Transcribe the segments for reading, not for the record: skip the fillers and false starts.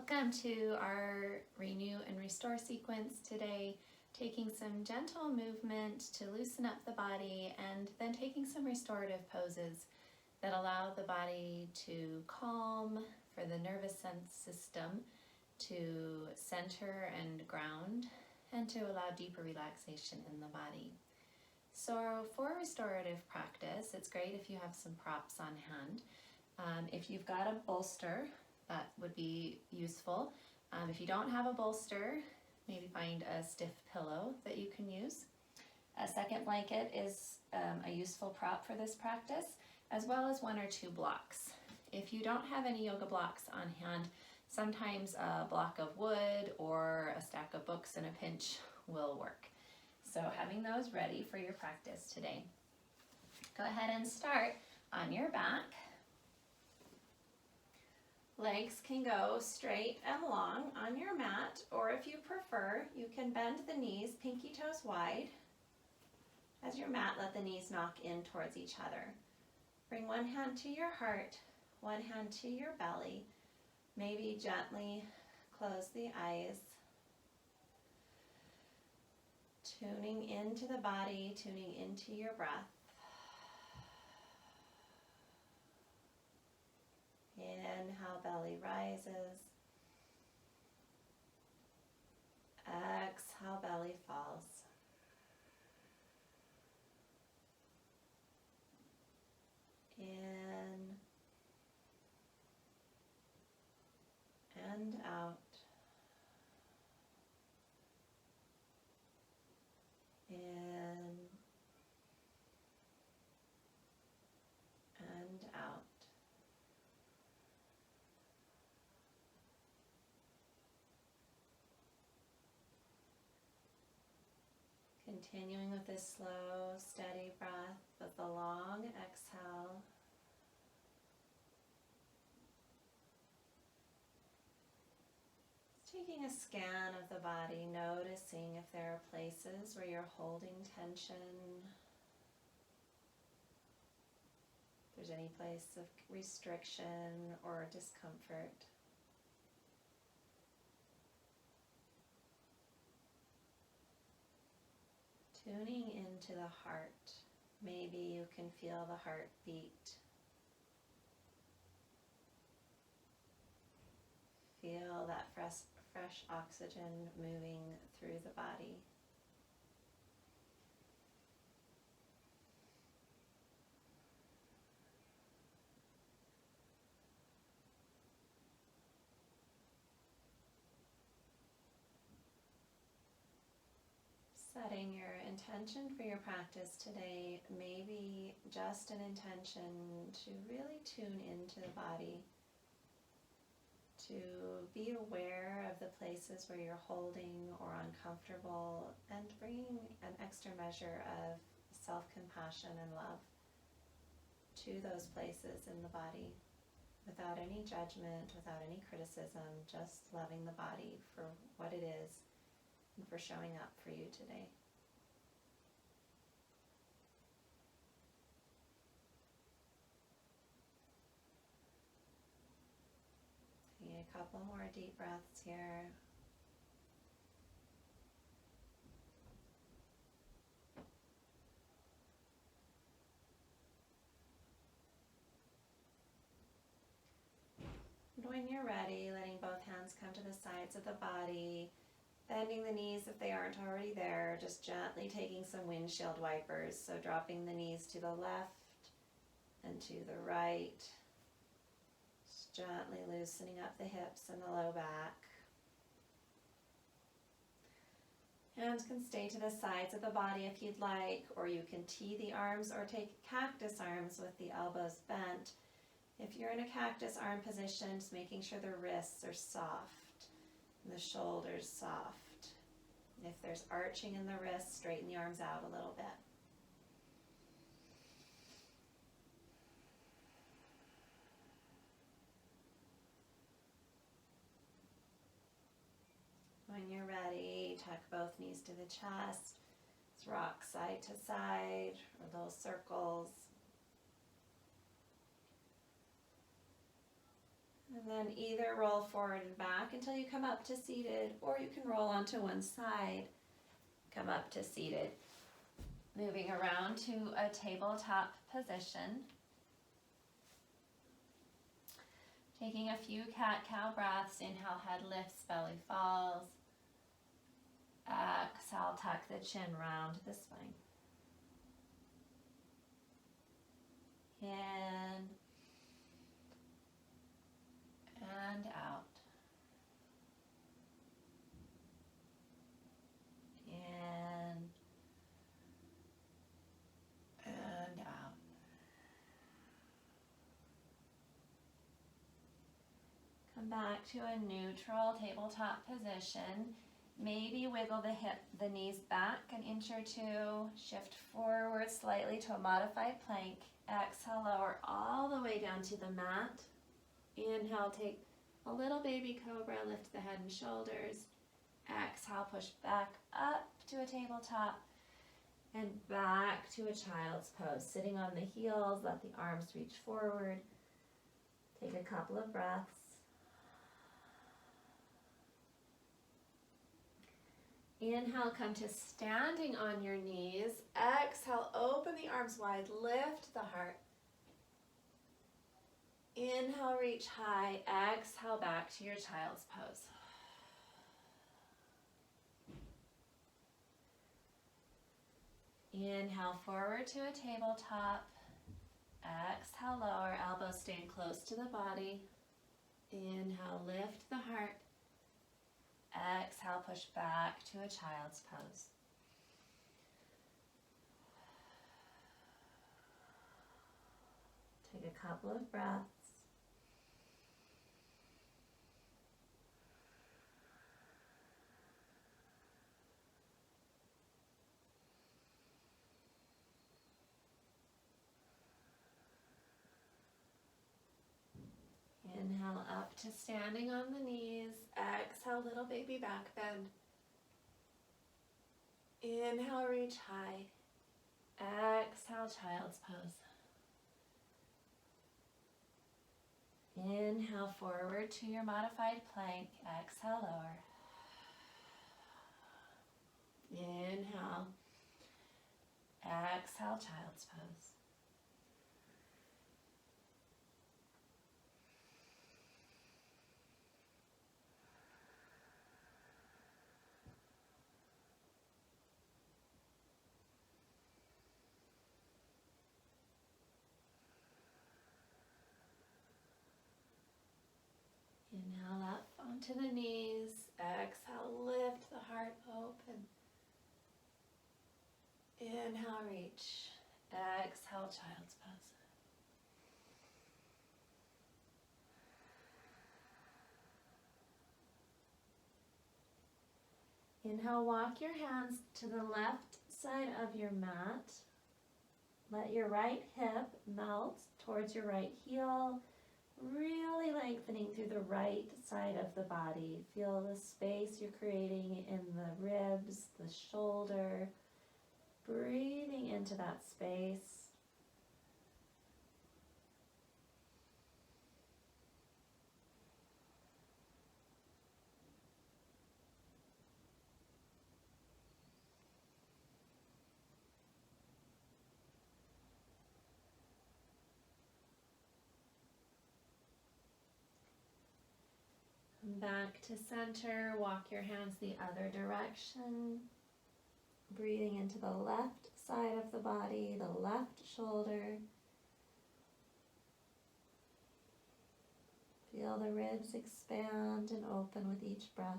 Welcome to our Renew and Restore sequence today, taking some gentle movement to loosen up the body and then taking some restorative poses that allow the body to calm, for the nervous system to center and ground, and to allow deeper relaxation in the body. So for restorative practice, it's great if you have some props on hand. If you've got a bolster, that would be useful. If you don't have a bolster, maybe find a stiff pillow that you can use. A second blanket is a useful prop for this practice, as well as one or two blocks. If you don't have any yoga blocks on hand, sometimes a block of wood or a stack of books in a pinch will work. So having those ready for your practice today. Go ahead and start on your back. Legs can go straight and long on your mat, or if you prefer, you can bend the knees, pinky toes wide. As your mat, let the knees knock in towards each other. Bring one hand to your heart, one hand to your belly. Maybe gently close the eyes. Tuning into the body, tuning into your breath. Inhale, belly rises. Exhale, belly falls. In and out. In and out. Continuing with this slow, steady breath with a long exhale. Taking a scan of the body, noticing if there are places where you're holding tension. If there's any place of restriction or discomfort. Tuning into the heart. Maybe you can feel the heartbeat. Feel that fresh oxygen moving through the body. Setting your intention for your practice today, maybe just an intention to really tune into the body, to be aware of the places where you're holding or uncomfortable, and bringing an extra measure of self-compassion and love to those places in the body, without any judgment, without any criticism, just loving the body for what it is and for showing up for you today. Taking a couple more deep breaths here. And when you're ready, letting both hands come to the sides of the body, bending the knees if they aren't already there, just gently taking some windshield wipers, so dropping the knees to the left and to the right. Just gently loosening up the hips and the low back. Hands can stay to the sides of the body if you'd like, or you can tee the arms or take cactus arms with the elbows bent. If you're in a cactus arm position, just making sure the wrists are soft and the shoulders soft. If there's arching in the wrists, straighten the arms out a little bit. When you're ready, tuck both knees to the chest. Let's rock side to side, or little circles. And then either roll forward and back until you come up to seated, or you can roll onto one side, come up to seated. Moving around to a tabletop position. Taking a few cat-cow breaths. Inhale, head lifts, belly falls. Exhale, tuck the chin round the spine. In and out. In and out. Come back to a neutral tabletop position. Maybe wiggle the knees back an inch or two. Shift forward slightly to a modified plank. Exhale, lower all the way down to the mat. Inhale, take a little baby cobra, lift the head and shoulders. Exhale, push back up to a tabletop and back to a child's pose. Sitting on the heels, let the arms reach forward. Take a couple of breaths. Inhale, come to standing on your knees. Exhale, open the arms wide, lift the heart. Inhale, reach high. Exhale, back to your child's pose. Inhale, forward to a tabletop. Exhale, lower, elbows staying close to the body. Inhale, lift the heart. Exhale, push back to a child's pose. Take a couple of breaths. Inhale up to standing on the knees. Exhale, little baby back bend. Inhale, reach high. Exhale, child's pose. Inhale, forward to your modified plank. Exhale, lower. Inhale. Exhale, child's pose. Inhale up onto the knees. Exhale, lift the heart open. Inhale, reach. Exhale, child's pose. Inhale, walk your hands to the left side of your mat. Let your right hip melt towards your right heel. Really lengthening through the right side of the body. Feel the space you're creating in the ribs, the shoulder. Breathing into that space. Back to center, walk your hands the other direction. Breathing into the left side of the body, the left shoulder. Feel the ribs expand and open with each breath.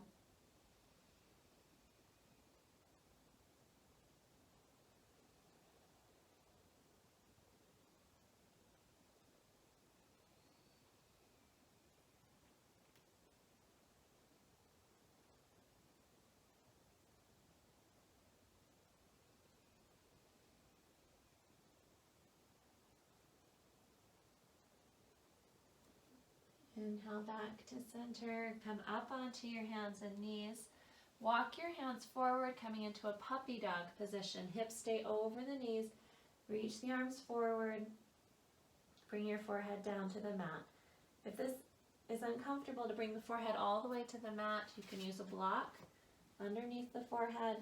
Inhale back to center, come up onto your hands and knees. Walk your hands forward, coming into a puppy dog position. Hips stay over the knees. Reach the arms forward. Bring your forehead down to the mat. is uncomfortable to bring the forehead all the way to the mat, you can use a block underneath the forehead.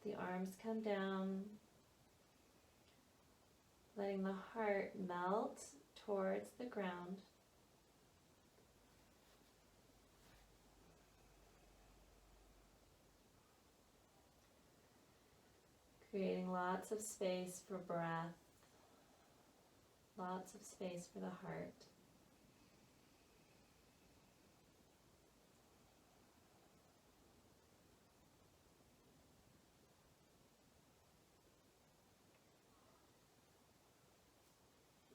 The arms come down, letting the heart melt towards the ground. Creating lots of space for breath, lots of space for the heart.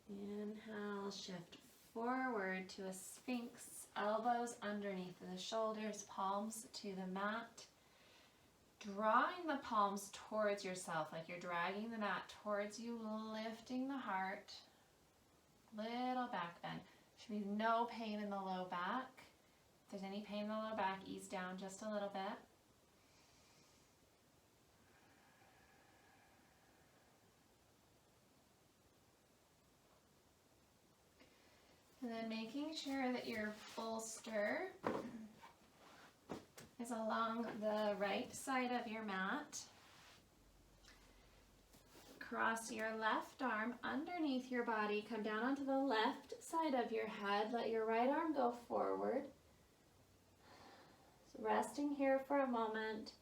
Inhale, shift forward to a sphinx, elbows underneath the shoulders, palms to the mat. Drawing the palms towards yourself, like you're dragging the mat towards you, lifting the heart. Little back bend. Should be no pain in the low back. If there's any pain in the low back, ease down just a little bit. And then making sure that your bolster is along the right side of your mat. Cross your left arm underneath your body, come down onto the left side of your head, let your right arm go forward. So resting here for a moment.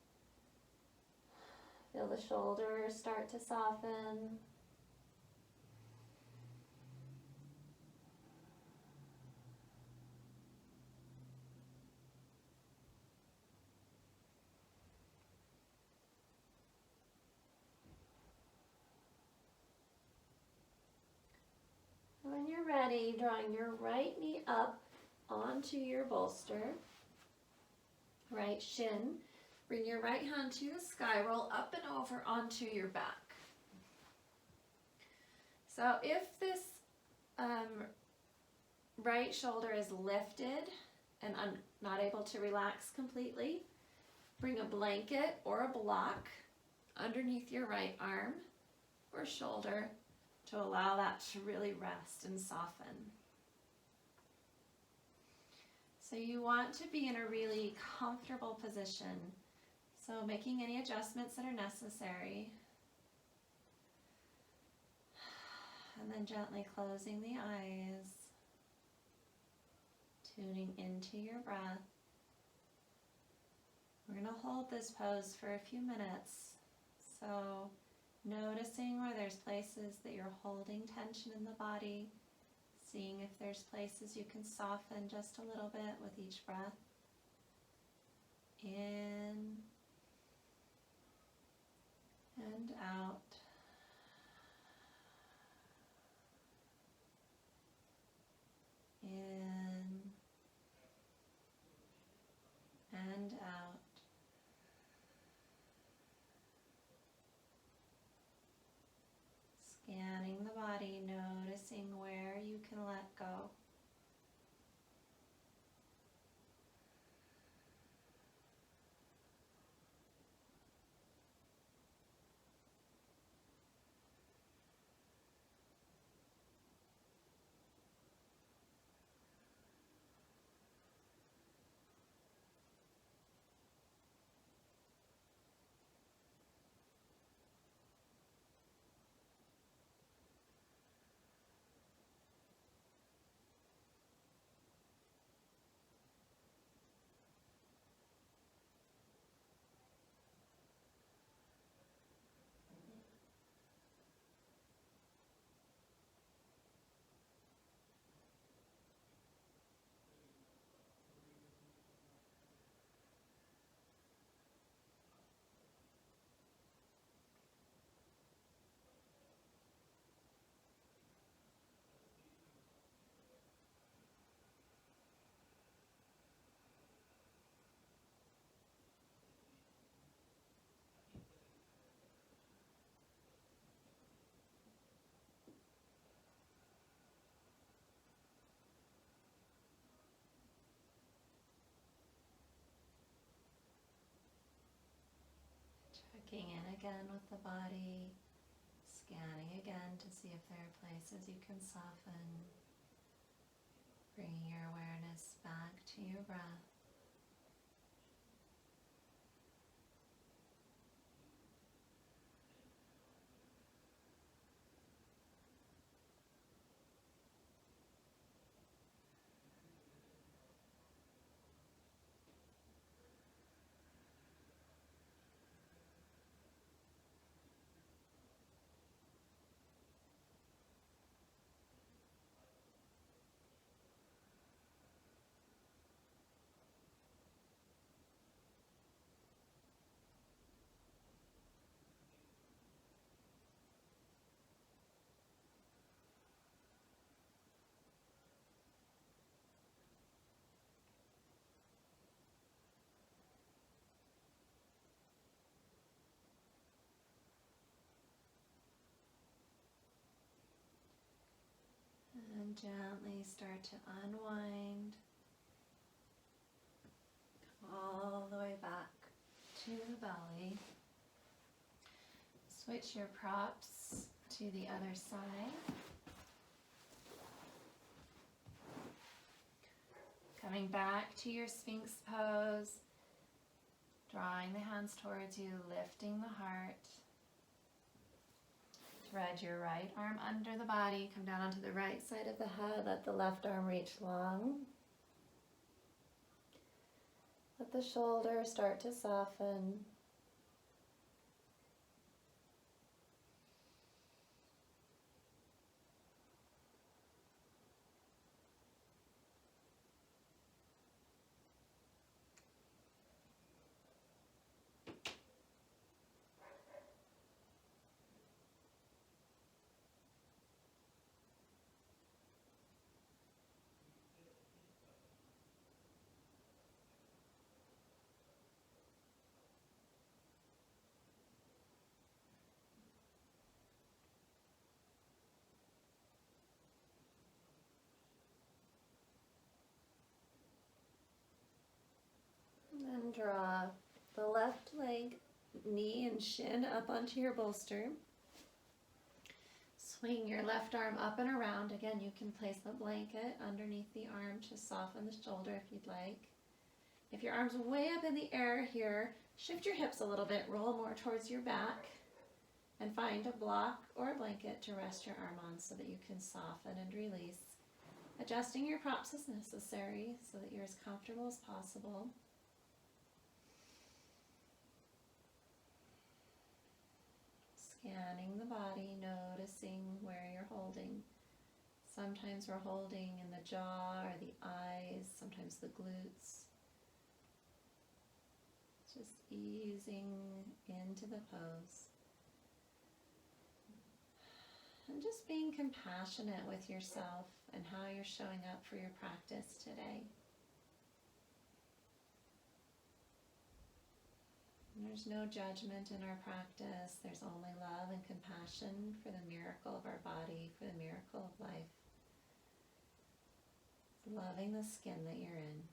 Feel the shoulders start to soften. When you're ready, drawing your right knee up onto your bolster, right shin. Bring your right hand to the sky, roll up and over onto your back. So if this right shoulder is lifted and I'm not able to relax completely, bring a blanket or a block underneath your right arm or shoulder to allow that to really rest and soften. So you want to be in a really comfortable position. So making any adjustments that are necessary. And then gently closing the eyes, tuning into your breath. We're going to hold this pose for a few minutes. So noticing where there's places that you're holding tension in the body, seeing if there's places you can soften just a little bit with each breath. In and out. In and out. Scanning the body, noticing where you can let go. Checking in again with the body, scanning again to see if there are places you can soften. Bringing your awareness back to your breath. And gently start to unwind all the way back to the belly. Switch your props to the other side. Coming back to your Sphinx pose, drawing the hands towards you, lifting the heart. Thread your right arm under the body, come down onto the right side of the head, let the left arm reach long. Let the shoulders start to soften. And then draw the left leg, knee and shin up onto your bolster. Swing your left arm up and around. Again, you can place a blanket underneath the arm to soften the shoulder if you'd like. If your arm's way up in the air here, shift your hips a little bit, roll more towards your back, and find a block or a blanket to rest your arm on so that you can soften and release. Adjusting your props as necessary so that you're as comfortable as possible. Scanning the body, noticing where you're holding. Sometimes we're holding in the jaw or the eyes, sometimes the glutes. Just easing into the pose. And just being compassionate with yourself and how you're showing up for your practice today. There's no judgment in our practice. There's only love and compassion for the miracle of our body, for the miracle of life. Loving the skin that you're in.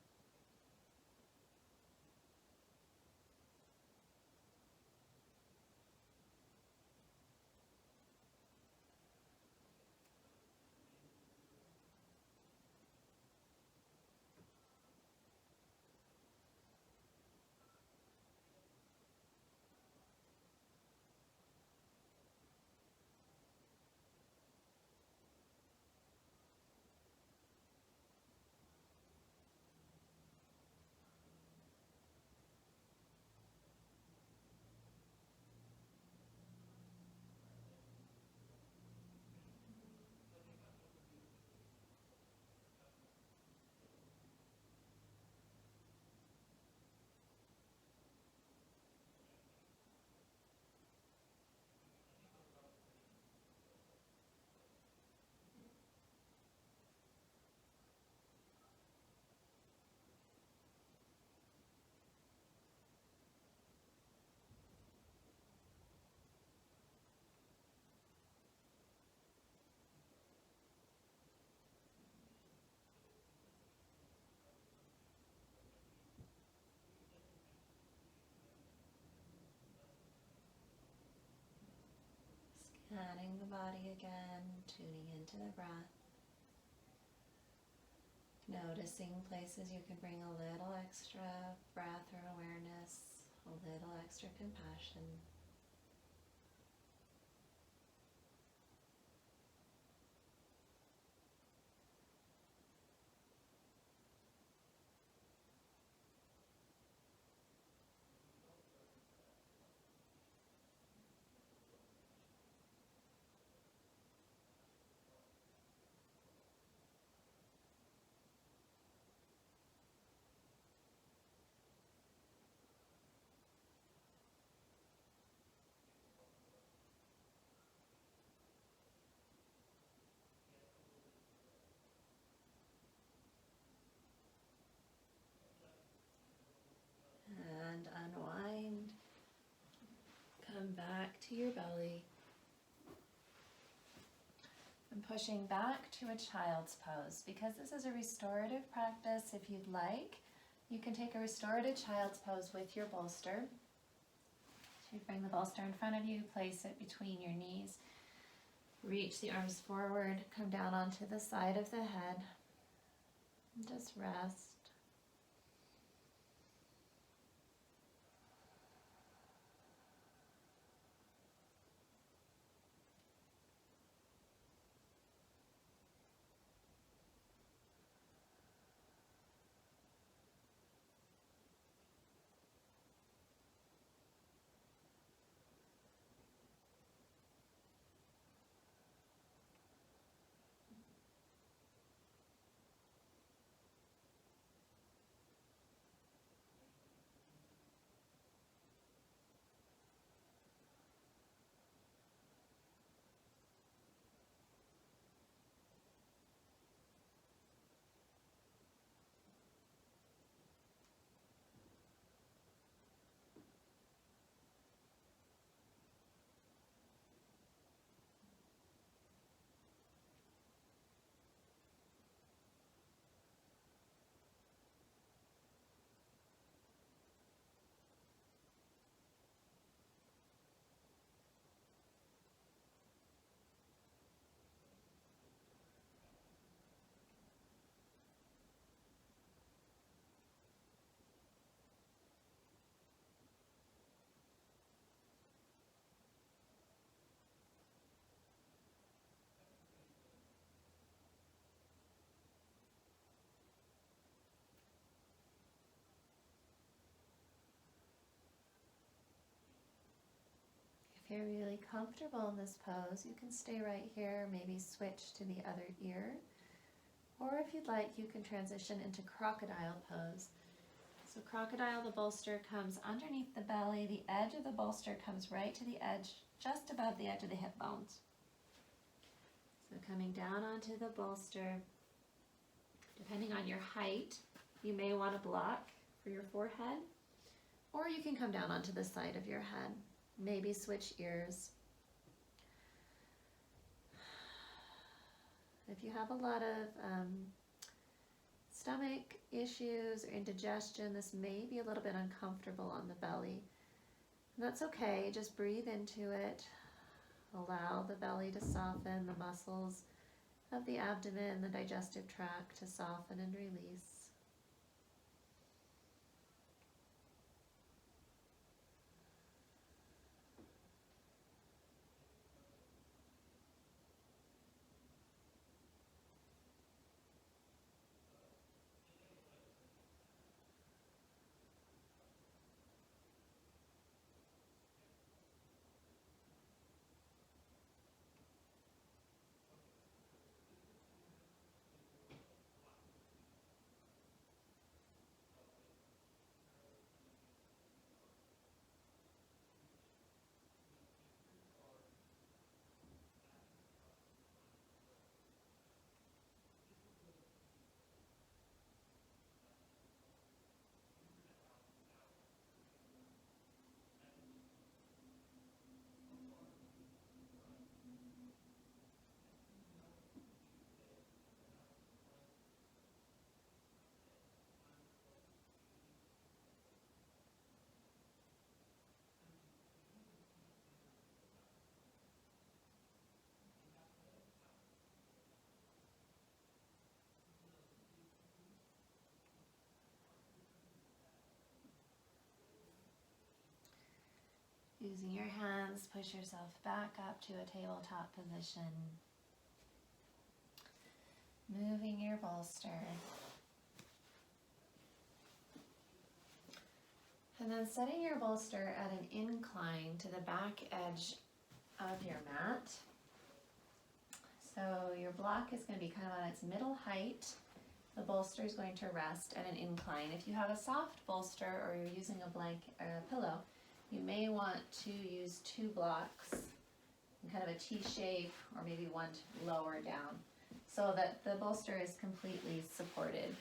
Scanning the body again, tuning into the breath. Noticing places you can bring a little extra breath or awareness, a little extra compassion. And unwind. Come back to your belly. And pushing back to a child's pose. Because this is a restorative practice, if you'd like, you can take a restorative child's pose with your bolster. So you bring the bolster in front of you, place it between your knees. Reach the arms forward, come down onto the side of the head. And just rest. If you're really comfortable in this pose, you can stay right here, maybe switch to the other ear. Or if you'd like, you can transition into crocodile pose. So crocodile, the bolster comes underneath the belly, the edge of the bolster comes right to the edge, just above the edge of the hip bones. So coming down onto the bolster, depending on your height, you may want to block for your forehead, or you can come down onto the side of your head. Maybe switch ears. If you have a lot of stomach issues or indigestion, this may be a little bit uncomfortable on the belly. And that's okay, just breathe into it. Allow the belly to soften, the muscles of the abdomen, the digestive tract to soften and release. Using your hands, push yourself back up to a tabletop position. Moving your bolster. And then setting your bolster at an incline to the back edge of your mat. So your block is going to be kind of on its middle height. The bolster is going to rest at an incline. If you have a soft bolster or you're using a blanket or a pillow, you may want to use two blocks in kind of a T shape, or maybe one lower down, so that the bolster is completely supported.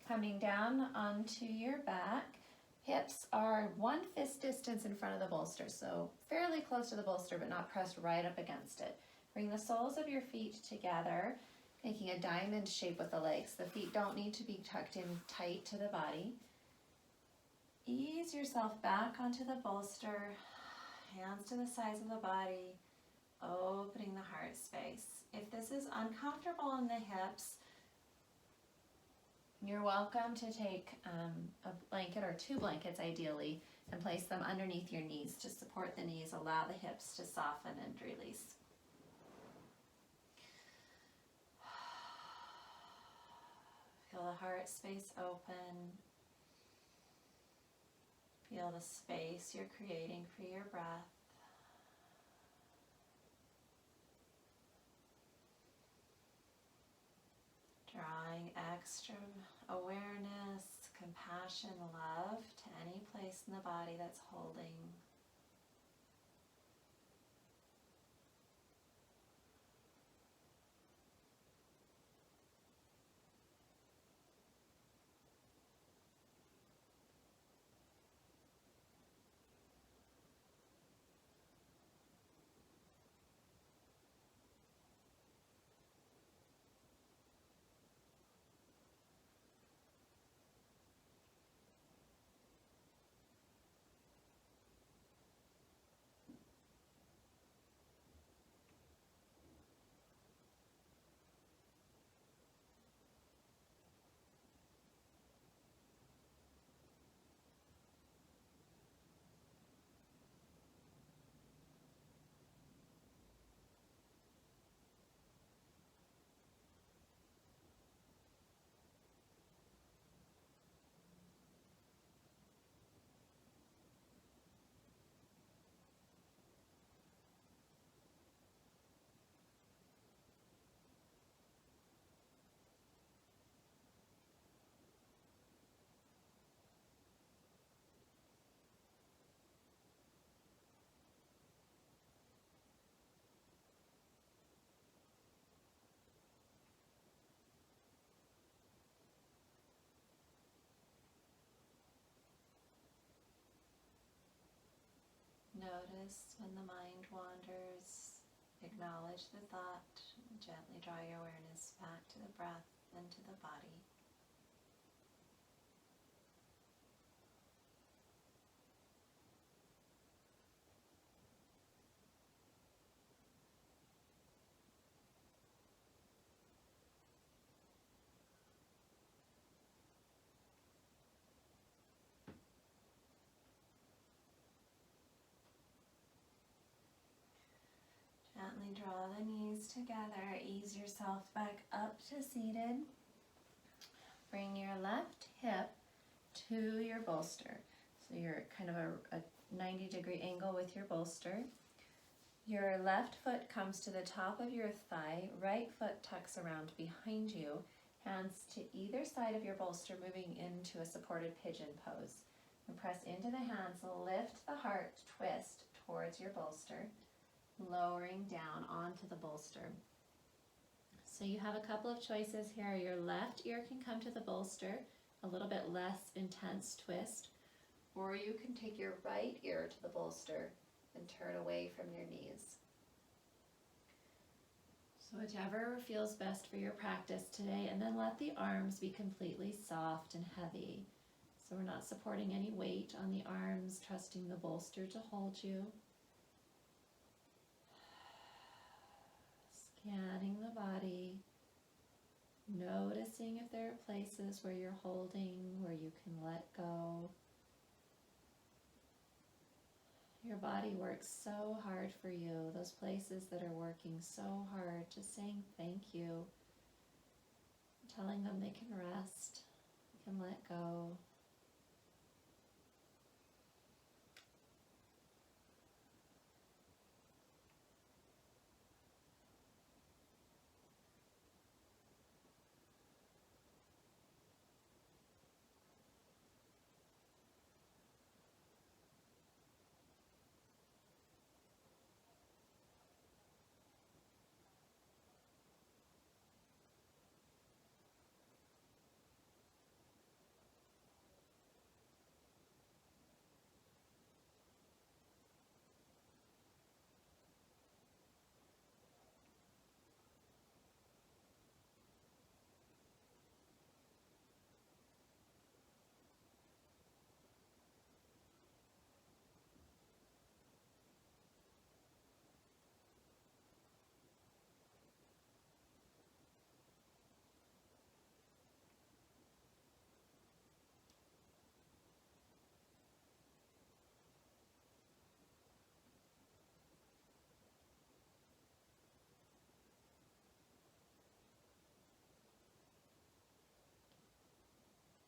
Coming down onto your back, hips are 1 fist distance in front of the bolster, so fairly close to the bolster but not pressed right up against it. Bring the soles of your feet together, making a diamond shape with the legs. The feet don't need to be tucked in tight to the body. Ease yourself back onto the bolster, hands to the sides of the body, opening the heart space. If this is uncomfortable in the hips, you're welcome to take a blanket or 2 blankets ideally and place them underneath your knees to support the knees, allow the hips to soften and release. Feel the heart space open. Feel the space you're creating for your breath. Drawing extra awareness, compassion, love to any place in the body that's holding. Notice when the mind wanders, acknowledge the thought, gently draw your awareness back to the breath and to the body. Gently draw the knees together, ease yourself back up to seated. Bring your left hip to your bolster. So you're kind of a 90-degree angle with your bolster. Your left foot comes to the top of your thigh, right foot tucks around behind you, hands to either side of your bolster, moving into a supported pigeon pose. And press into the hands, lift the heart, twist towards your bolster, lowering down onto the bolster. So you have a couple of choices here. Your left ear can come to the bolster, a little bit less intense twist, or you can take your right ear to the bolster and turn away from your knees. So whichever feels best for your practice today, and then let the arms be completely soft and heavy. So we're not supporting any weight on the arms, trusting the bolster to hold you. Scanning the body, noticing noticing if there are places where you're holding, where you can let go. Your body works so hard for you, those places that are working so hard, just saying thank you, telling them they can rest, they can let go.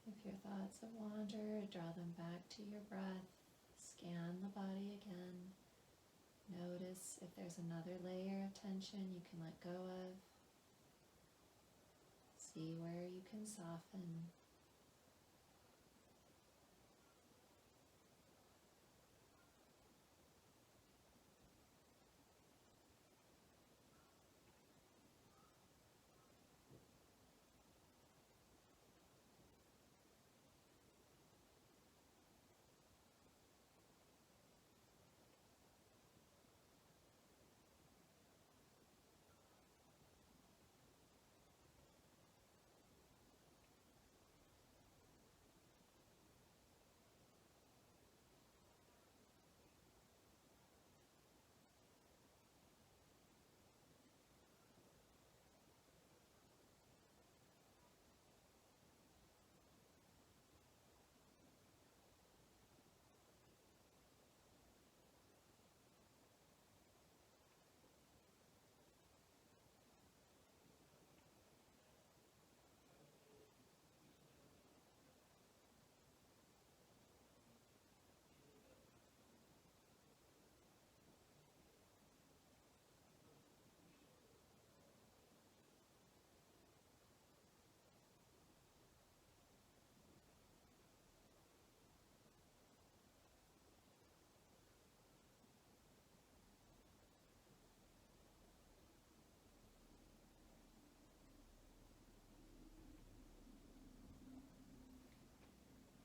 If your thoughts have wandered, draw them back to your breath. Scan the body again. Notice if there's another layer of tension you can let go of. See where you can soften.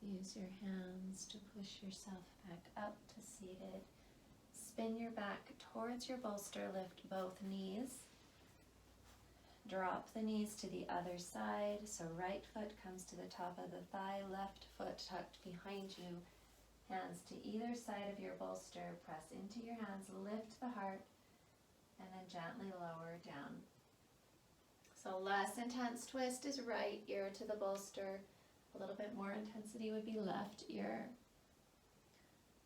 Use your hands to push yourself back up to seated. Spin your back towards your bolster, lift both knees. Drop the knees to the other side, so right foot comes to the top of the thigh, left foot tucked behind you. Hands to either side of your bolster, press into your hands, lift the heart, and then gently lower down. So less intense twist is right ear to the bolster. A little bit more intensity would be left ear.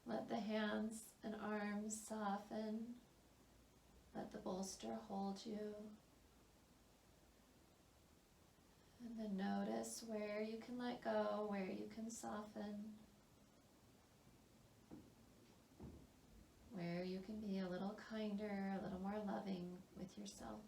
Let the hands and arms soften. Let the bolster hold you. And then notice where you can let go, where you can soften, where you can be a little kinder, a little more loving with yourself.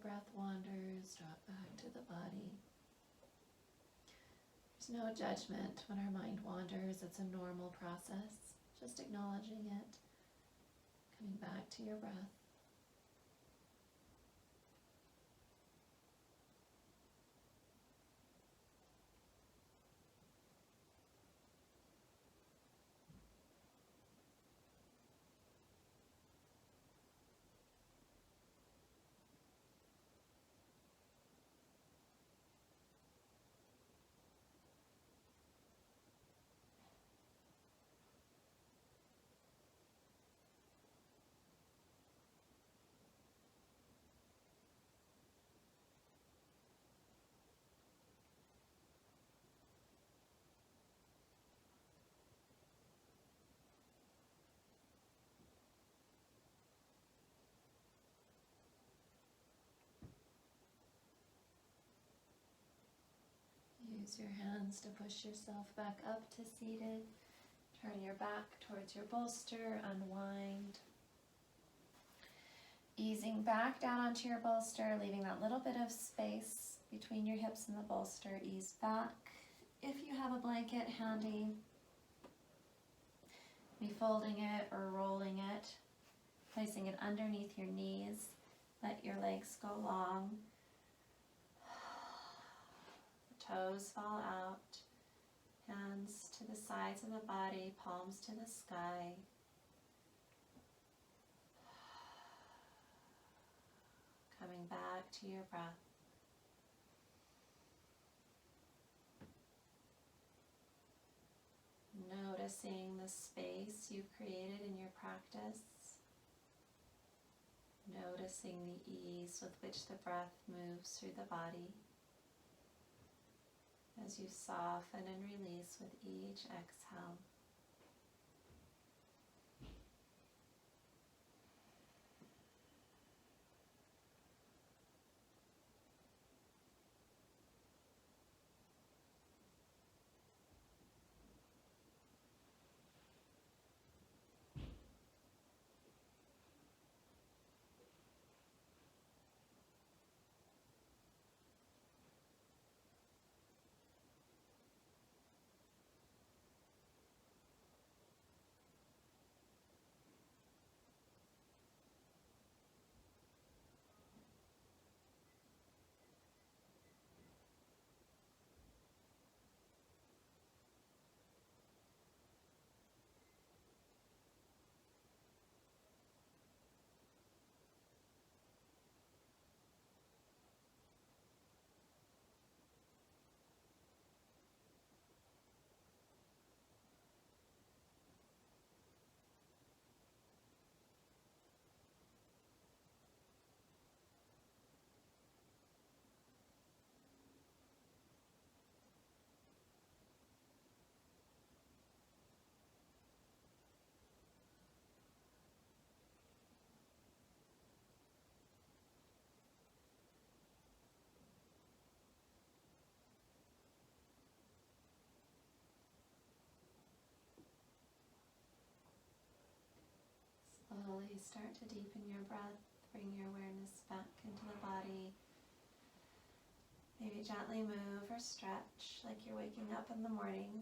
breath wanders, drop back to the body. There's no judgment when our mind wanders. It's a normal process. Just acknowledging it, coming back to your breath. Use your hands to push yourself back up to seated. Turn your back towards your bolster, unwind. Easing back down onto your bolster, leaving that little bit of space between your hips and the bolster. Ease back. If you have a blanket handy, be folding it or rolling it, placing it underneath your knees. Let your legs go long. Toes fall out, hands to the sides of the body, palms to the sky. Coming back to your breath. Noticing the space you've created in your practice. Noticing the ease with which the breath moves through the body. As you soften and release with each exhale. Slowly start to deepen your breath. Bring your awareness back into the body. Maybe gently move or stretch like you're waking up in the morning.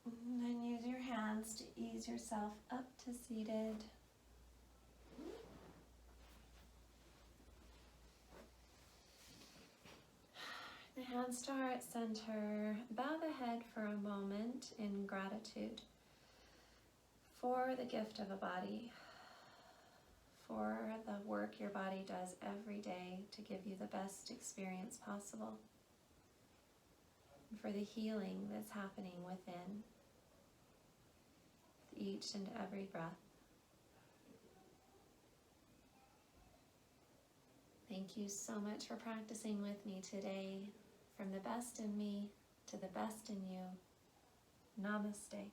And then use your hands to ease yourself up to seated. The hands to heart center. Bow the head for a moment in gratitude for the gift of a body, for the work your body does every day to give you the best experience possible, and for the healing that's happening within each and every breath. Thank you so much for practicing with me today. From the best in me to the best in you. Namaste.